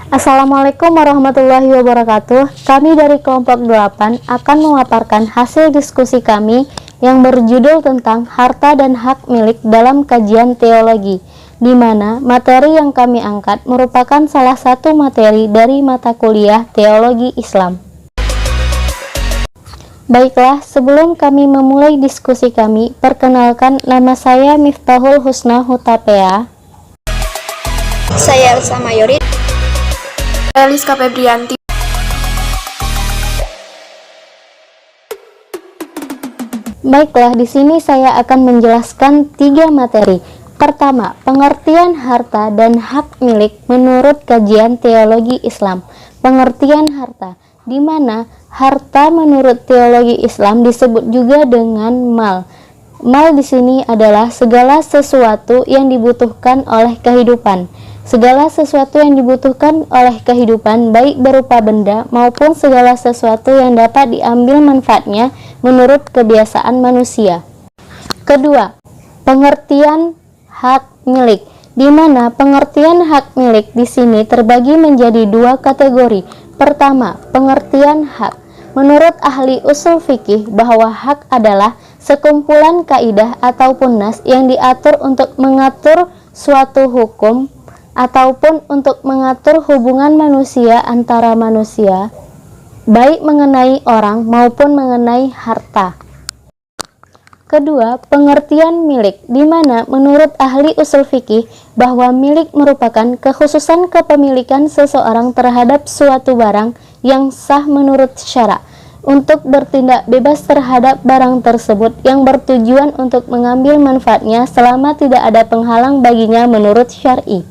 Assalamualaikum warahmatullahi wabarakatuh. Kami dari kelompok 8 akan memaparkan hasil diskusi kami yang berjudul tentang harta dan hak milik dalam kajian teologi, di mana materi yang kami angkat merupakan salah satu materi dari mata kuliah teologi Islam. Baiklah, sebelum kami memulai diskusi kami, perkenalkan nama saya Miftahul Husna Hutapea. Saya Elsa Mayori. Eliska Febrianti. Baiklah, di sini saya akan menjelaskan 3 materi. Pertama, pengertian harta dan hak milik menurut kajian teologi Islam. Pengertian harta, di mana harta menurut teologi Islam disebut juga dengan mal. Mal di sini adalah segala sesuatu yang dibutuhkan oleh kehidupan. Segala sesuatu yang dibutuhkan oleh kehidupan, baik berupa benda maupun segala sesuatu yang dapat diambil manfaatnya menurut kebiasaan manusia. Kedua, pengertian hak milik, di mana pengertian hak milik di sini terbagi menjadi 2 kategori. Pertama, pengertian hak. Menurut ahli usul fikih bahwa hak adalah sekumpulan kaidah ataupun nas yang diatur untuk mengatur suatu hukum ataupun untuk mengatur hubungan manusia antara manusia, baik mengenai orang maupun mengenai harta. Kedua, pengertian milik, di mana menurut ahli usul fikih bahwa milik merupakan kekhususan kepemilikan seseorang terhadap suatu barang yang sah menurut syara, untuk bertindak bebas terhadap barang tersebut yang bertujuan untuk mengambil manfaatnya selama tidak ada penghalang baginya menurut syar'i.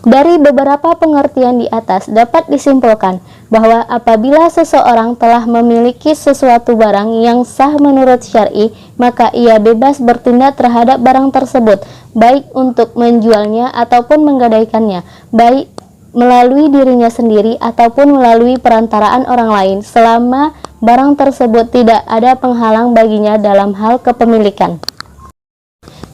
Dari beberapa pengertian di atas dapat disimpulkan bahwa apabila seseorang telah memiliki sesuatu barang yang sah menurut syar'i, maka ia bebas bertindak terhadap barang tersebut, baik untuk menjualnya ataupun menggadaikannya, baik melalui dirinya sendiri ataupun melalui perantaraan orang lain, selama barang tersebut tidak ada penghalang baginya dalam hal kepemilikan.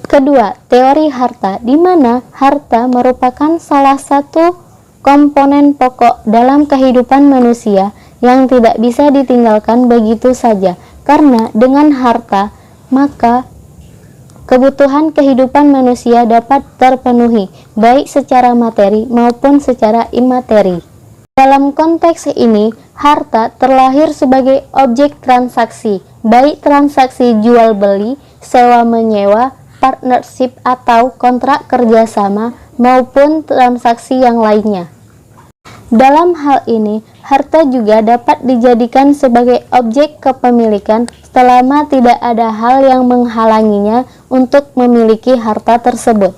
Kedua, teori harta, di mana harta merupakan salah satu komponen pokok dalam kehidupan manusia yang tidak bisa ditinggalkan begitu saja, karena dengan harta maka kebutuhan kehidupan manusia dapat terpenuhi, baik secara materi maupun secara imateri. Dalam konteks ini, harta terlahir sebagai objek transaksi, baik transaksi jual-beli, sewa-menyewa, partnership atau kontrak kerjasama maupun transaksi yang lainnya. Dalam hal ini, harta juga dapat dijadikan sebagai objek kepemilikan selama tidak ada hal yang menghalanginya untuk memiliki harta tersebut.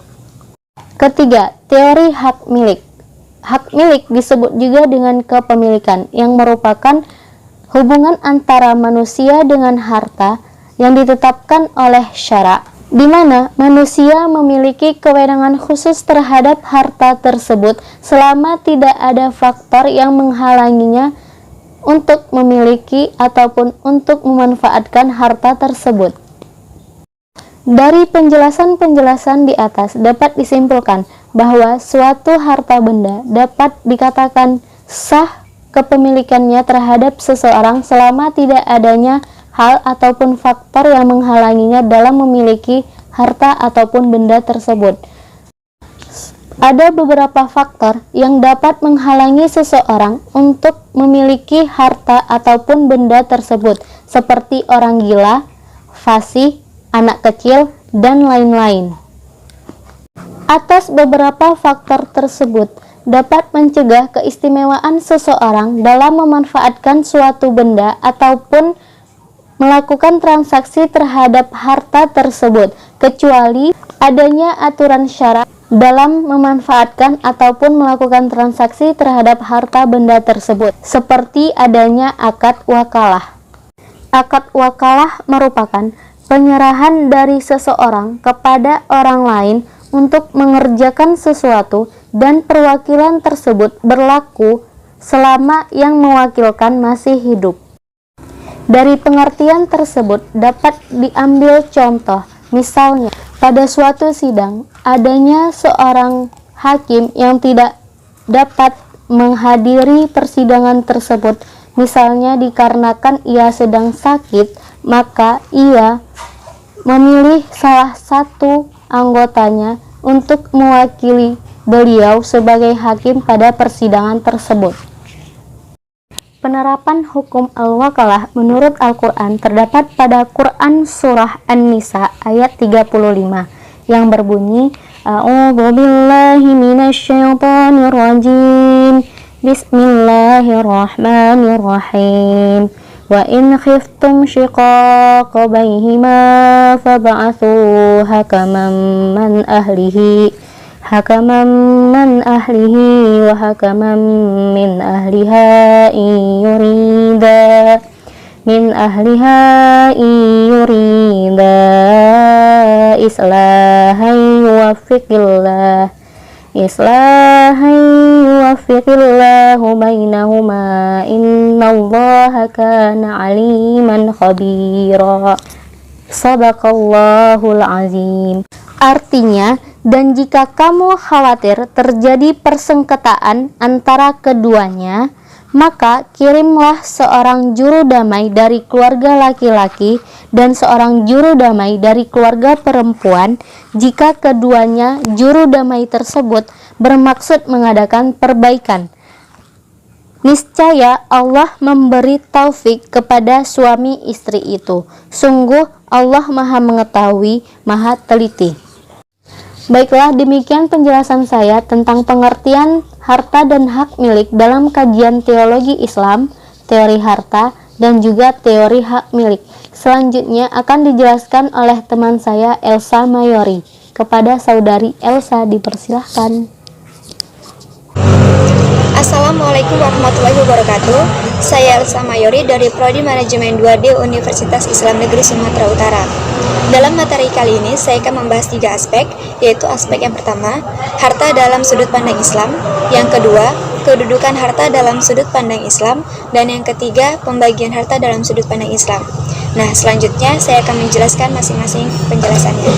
Ketiga, teori hak milik. Hak milik disebut juga dengan kepemilikan, yang merupakan hubungan antara manusia dengan harta yang ditetapkan oleh syara, di mana manusia memiliki kewenangan khusus terhadap harta tersebut selama tidak ada faktor yang menghalanginya untuk memiliki ataupun untuk memanfaatkan harta tersebut. Dari penjelasan-penjelasan di atas dapat disimpulkan bahwa suatu harta benda dapat dikatakan sah kepemilikannya terhadap seseorang selama tidak adanya hal ataupun faktor yang menghalanginya dalam memiliki harta ataupun benda tersebut. Ada beberapa faktor yang dapat menghalangi seseorang untuk memiliki harta ataupun benda tersebut, seperti orang gila, fasih, anak kecil, dan lain-lain. Atas beberapa faktor tersebut dapat mencegah keistimewaan seseorang dalam memanfaatkan suatu benda ataupun melakukan transaksi terhadap harta tersebut, kecuali adanya aturan syara dalam memanfaatkan ataupun melakukan transaksi terhadap harta benda tersebut, seperti adanya akad wakalah. Akad wakalah merupakan penyerahan dari seseorang kepada orang lain untuk mengerjakan sesuatu, dan perwakilan tersebut berlaku selama yang mewakilkan masih hidup. Dari pengertian tersebut dapat diambil contoh, misalnya pada suatu sidang adanya seorang hakim yang tidak dapat menghadiri persidangan tersebut, misalnya dikarenakan ia sedang sakit, maka ia memilih salah satu anggotanya untuk mewakili beliau sebagai hakim pada persidangan tersebut. Penerapan hukum al-wakalah menurut Al-Quran terdapat pada Quran Surah An-Nisa ayat 35 yang berbunyi, A'udzu billahi minasyaitonir rajim. Bismillahirrahmanirrahim. Wa in khiftum shiqaqa bainihima fab'atsu hakaman man ahlihi wa hakaman min ahliha in yurida islahan yuwaffiqillahu bainahuma innallaha kana aliman khabira. Shadaqallahul azim. Artinya, dan jika kamu khawatir terjadi persengketaan antara keduanya, maka kirimlah seorang juru damai dari keluarga laki-laki dan seorang juru damai dari keluarga perempuan jika keduanya juru damai tersebut bermaksud mengadakan perbaikan. Niscaya Allah memberi taufik kepada suami istri itu. Sungguh Allah Maha Mengetahui, Maha Teliti. Baiklah, demikian penjelasan saya tentang pengertian harta dan hak milik dalam kajian teologi Islam, teori harta, dan juga teori hak milik. Selanjutnya akan dijelaskan oleh teman saya Elsa Mayori. Kepada saudari Elsa dipersilahkan. Assalamualaikum warahmatullahi wabarakatuh. Saya Elsa Mayori dari Prodi Manajemen 2D Universitas Islam Negeri Sumatera Utara. Dalam materi kali ini saya akan membahas 3 aspek, yaitu aspek yang pertama, harta dalam sudut pandang Islam, yang kedua, kedudukan harta dalam sudut pandang Islam, dan yang ketiga, pembagian harta dalam sudut pandang Islam. Nah, selanjutnya saya akan menjelaskan masing-masing penjelasannya.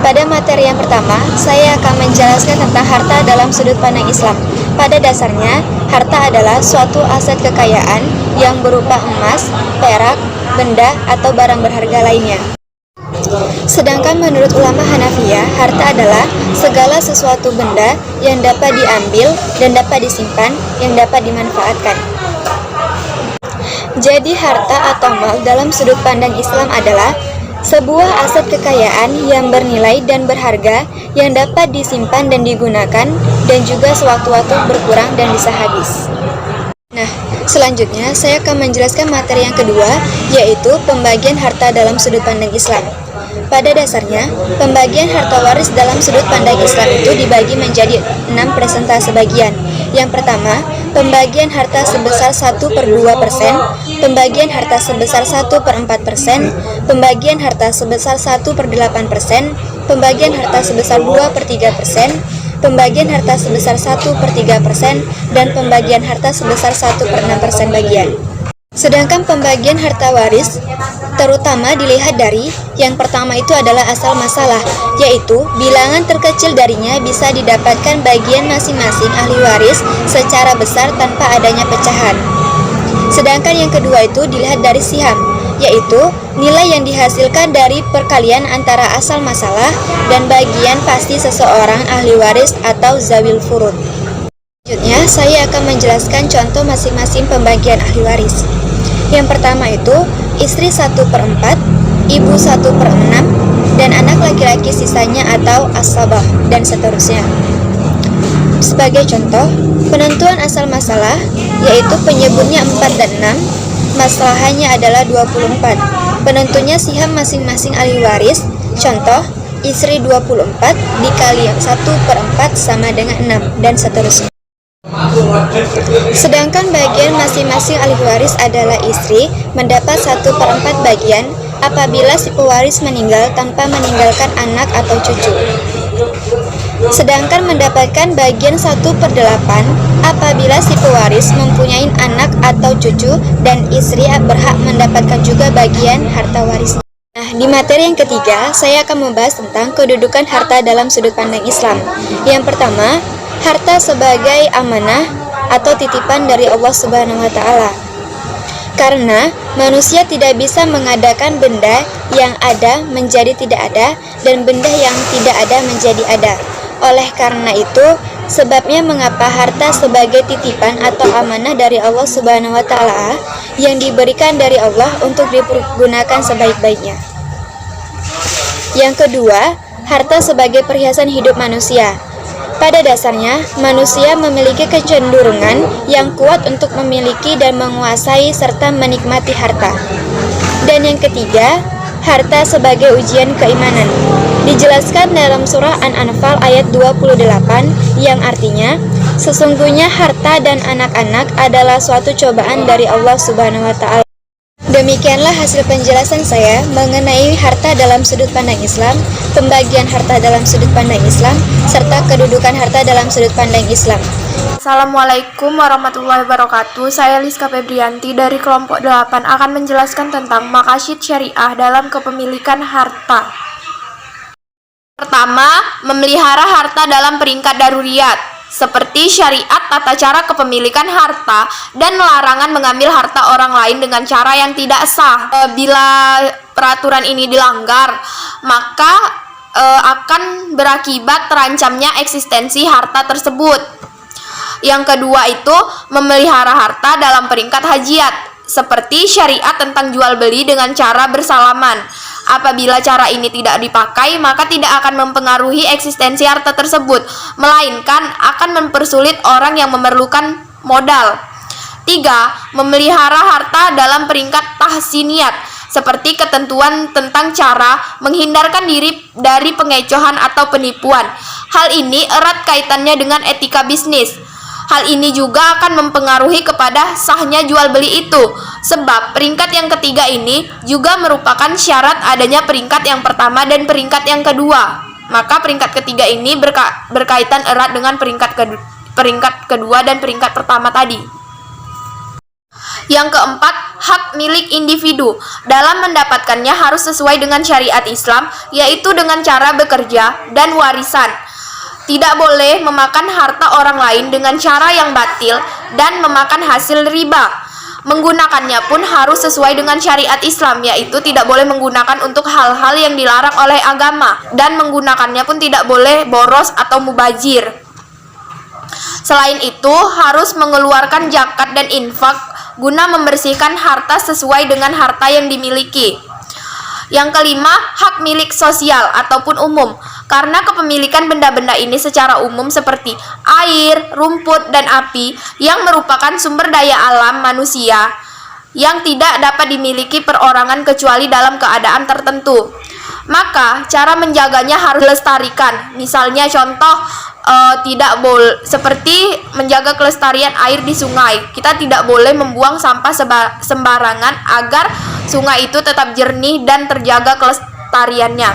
Pada materi yang pertama, saya akan menjelaskan tentang harta dalam sudut pandang Islam. Pada dasarnya, harta adalah suatu aset kekayaan yang berupa emas, perak, benda, atau barang berharga lainnya. Sedangkan menurut ulama Hanafiyah, harta adalah segala sesuatu benda yang dapat diambil dan dapat disimpan, yang dapat dimanfaatkan. Jadi harta atau mal dalam sudut pandang Islam adalah sebuah aset kekayaan yang bernilai dan berharga yang dapat disimpan dan digunakan dan juga sewaktu-waktu berkurang dan bisa habis. Nah, selanjutnya saya akan menjelaskan materi yang kedua, yaitu pembagian harta dalam sudut pandang Islam. Pada dasarnya, pembagian harta waris dalam sudut pandang Islam itu dibagi menjadi 6 persentase bagian. Yang pertama, pembagian harta sebesar 1/2%, pembagian harta sebesar 1/4%, pembagian harta sebesar 1/8%, pembagian harta sebesar 2/3%, pembagian harta sebesar 1/3%, dan pembagian harta sebesar 1/6% bagian. Sedangkan pembagian harta waris terutama dilihat dari yang pertama itu adalah asal masalah, yaitu bilangan terkecil darinya bisa didapatkan bagian masing-masing ahli waris secara besar tanpa adanya pecahan. Sedangkan yang kedua itu dilihat dari siham, yaitu nilai yang dihasilkan dari perkalian antara asal masalah dan bagian pasti seseorang ahli waris atau zawil furud. Selanjutnya saya akan menjelaskan contoh masing-masing pembagian ahli waris. Yang pertama itu istri 1/4, ibu 1/6, dan anak laki-laki sisanya atau as-sabah, dan seterusnya. Sebagai contoh, penentuan asal masalah, yaitu penyebutnya 4 dan 6, masalahnya adalah 24. Penentunya siham masing-masing ahli waris, contoh, istri 24 dikali 1/4 sama dengan 6, dan seterusnya. Sedangkan bagian masing-masing ahli waris adalah istri mendapat 1/4 bagian apabila si pewaris meninggal tanpa meninggalkan anak atau cucu. Sedangkan mendapatkan bagian 1/8 apabila si pewaris mempunyai anak atau cucu dan istri berhak mendapatkan juga bagian harta warisnya. Nah, di materi yang ketiga, saya akan membahas tentang kedudukan harta dalam sudut pandang Islam. Yang pertama, harta sebagai amanah atau titipan dari Allah Subhanahu wa Ta'ala. Karena manusia tidak bisa mengadakan benda yang ada menjadi tidak ada dan benda yang tidak ada menjadi ada. Oleh karena itu, sebabnya mengapa harta sebagai titipan atau amanah dari Allah Subhanahu wa Ta'ala yang diberikan dari Allah untuk dipergunakan sebaik-baiknya. Yang kedua, harta sebagai perhiasan hidup manusia. Pada dasarnya, manusia memiliki kecenderungan yang kuat untuk memiliki dan menguasai serta menikmati harta. Dan yang ketiga, harta sebagai ujian keimanan. Dijelaskan dalam surah An-Anfal ayat 28 yang artinya, sesungguhnya harta dan anak-anak adalah suatu cobaan dari Allah Subhanahu wa Ta'ala. Demikianlah hasil penjelasan saya mengenai harta dalam sudut pandang Islam, pembagian harta dalam sudut pandang Islam, serta kedudukan harta dalam sudut pandang Islam. Assalamualaikum warahmatullahi wabarakatuh. Saya Liska Febrianti dari kelompok 8 akan menjelaskan tentang maqasid syariah dalam kepemilikan harta. Pertama, memelihara harta dalam peringkat daruriyat, seperti syariat tata cara kepemilikan harta dan larangan mengambil harta orang lain dengan cara yang tidak sah. Bila peraturan ini dilanggar, maka akan berakibat terancamnya eksistensi harta tersebut. Yang kedua itu memelihara harta dalam peringkat hajiat, seperti syariat tentang jual beli dengan cara bersalaman. Apabila cara ini tidak dipakai, maka tidak akan mempengaruhi eksistensi harta tersebut, melainkan akan mempersulit orang yang memerlukan modal. 3. Memelihara harta dalam peringkat tahsiniyat, seperti ketentuan tentang cara menghindarkan diri dari pengecohan atau penipuan. Hal ini erat kaitannya dengan etika bisnis. Hal ini juga akan mempengaruhi kepada sahnya jual beli itu, sebab peringkat yang ketiga ini juga merupakan syarat adanya peringkat yang pertama dan peringkat yang kedua. Maka peringkat ketiga ini berkaitan erat dengan peringkat kedua dan peringkat pertama tadi. Yang keempat, hak milik individu. Dalam mendapatkannya harus sesuai dengan syariat Islam, yaitu dengan cara bekerja dan warisan. Tidak boleh memakan harta orang lain dengan cara yang batil dan memakan hasil riba. Menggunakannya pun harus sesuai dengan syariat Islam, yaitu tidak boleh menggunakan untuk hal-hal yang dilarang oleh agama, dan menggunakannya pun tidak boleh boros atau mubazir. Selain itu, harus mengeluarkan zakat dan infak guna membersihkan harta sesuai dengan harta yang dimiliki. Yang kelima, hak milik sosial ataupun umum. Karena kepemilikan benda-benda ini secara umum seperti air, rumput, dan api yang merupakan sumber daya alam manusia yang tidak dapat dimiliki perorangan kecuali dalam keadaan tertentu. Maka cara menjaganya harus dilestarikan. Misalnya contoh tidak boleh seperti menjaga kelestarian air di sungai. Kita tidak boleh membuang sampah sembarangan agar sungai itu tetap jernih dan terjaga kelestariannya.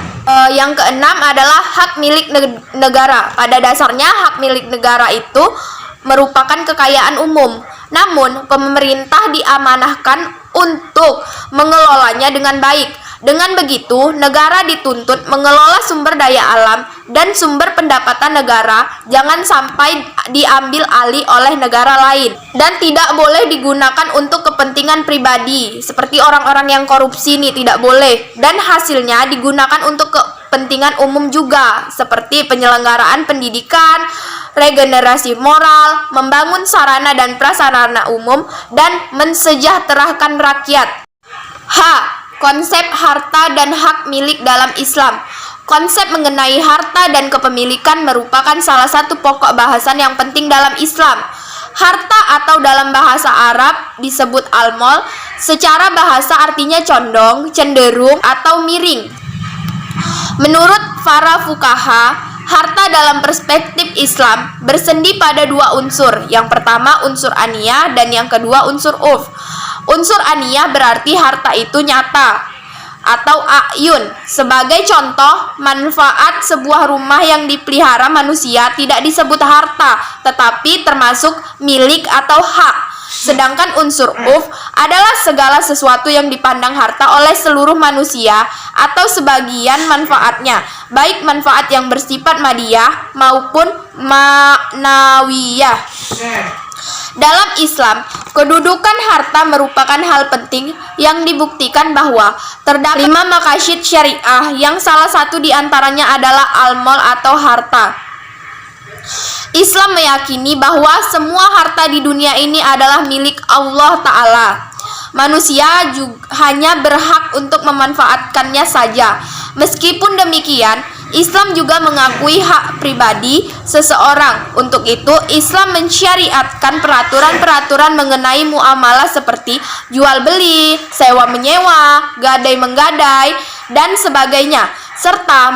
Yang keenam adalah hak milik negara. Pada dasarnya hak milik negara itu merupakan kekayaan umum. Namun pemerintah diamanahkan untuk mengelolanya dengan baik. Dengan begitu, negara dituntut mengelola sumber daya alam dan sumber pendapatan negara jangan sampai diambil alih oleh negara lain dan tidak boleh digunakan untuk kepentingan pribadi seperti orang-orang yang korupsi ini tidak boleh, dan hasilnya digunakan untuk kepentingan umum juga seperti penyelenggaraan pendidikan, regenerasi moral, membangun sarana dan prasarana umum, dan mensejahterakan rakyat. Konsep harta dan hak milik dalam Islam. Konsep mengenai harta dan kepemilikan merupakan salah satu pokok bahasan yang penting dalam Islam. Harta atau dalam bahasa Arab disebut al-mal, secara bahasa artinya condong, cenderung, atau miring. Menurut para fuqaha, harta dalam perspektif Islam bersendi pada dua unsur. Yang pertama unsur aniyah dan yang kedua unsur urf. Unsur aniyah berarti harta itu nyata atau ayun. Sebagai contoh, manfaat sebuah rumah yang dipelihara manusia tidak disebut harta, tetapi termasuk milik atau hak. Sedangkan unsur adalah segala sesuatu yang dipandang harta oleh seluruh manusia atau sebagian manfaatnya, baik manfaat yang bersifat madiyah maupun ma'nawiyah. Dalam Islam, kedudukan harta merupakan hal penting yang dibuktikan bahwa terdapat 5 maqasid syariah yang salah satu diantaranya adalah al-mal atau harta. Islam meyakini bahwa semua harta di dunia ini adalah milik Allah Ta'ala. Manusia juga hanya berhak untuk memanfaatkannya saja. Meskipun demikian, Islam juga mengakui hak pribadi seseorang. Untuk itu, Islam mensyariatkan peraturan-peraturan mengenai muamalah seperti jual beli, sewa menyewa, gadai menggadai, dan sebagainya, serta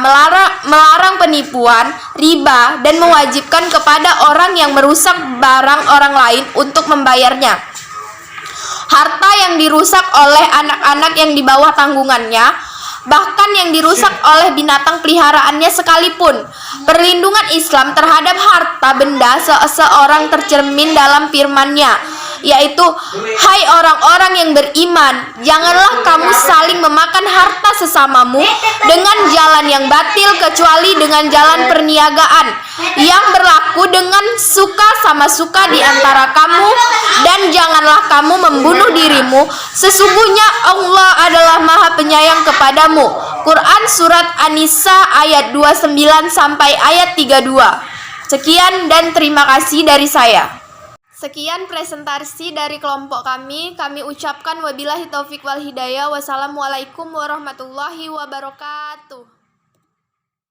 melarang penipuan, riba, dan mewajibkan kepada orang yang merusak barang orang lain untuk membayarnya. Harta yang dirusak oleh anak-anak yang di bawah tanggungannya, bahkan yang dirusak oleh binatang peliharaannya sekalipun. Perlindungan Islam terhadap harta benda seseorang tercermin dalam firman-Nya, yaitu, "Hai orang-orang yang beriman, janganlah kamu saling memakan harta sesamamu dengan jalan yang batil kecuali dengan jalan perniagaan yang berlaku dengan suka sama suka di antara kamu, dan janganlah kamu membunuh dirimu, sesungguhnya Allah adalah Maha Penyayang kepadamu." Quran Surat An-Nisa ayat 29 sampai ayat 32. Sekian dan terima kasih dari saya. Sekian presentasi dari kelompok kami. Kami ucapkan wabillahi taufik wal hidayah. Wassalamualaikum warahmatullahi wabarakatuh.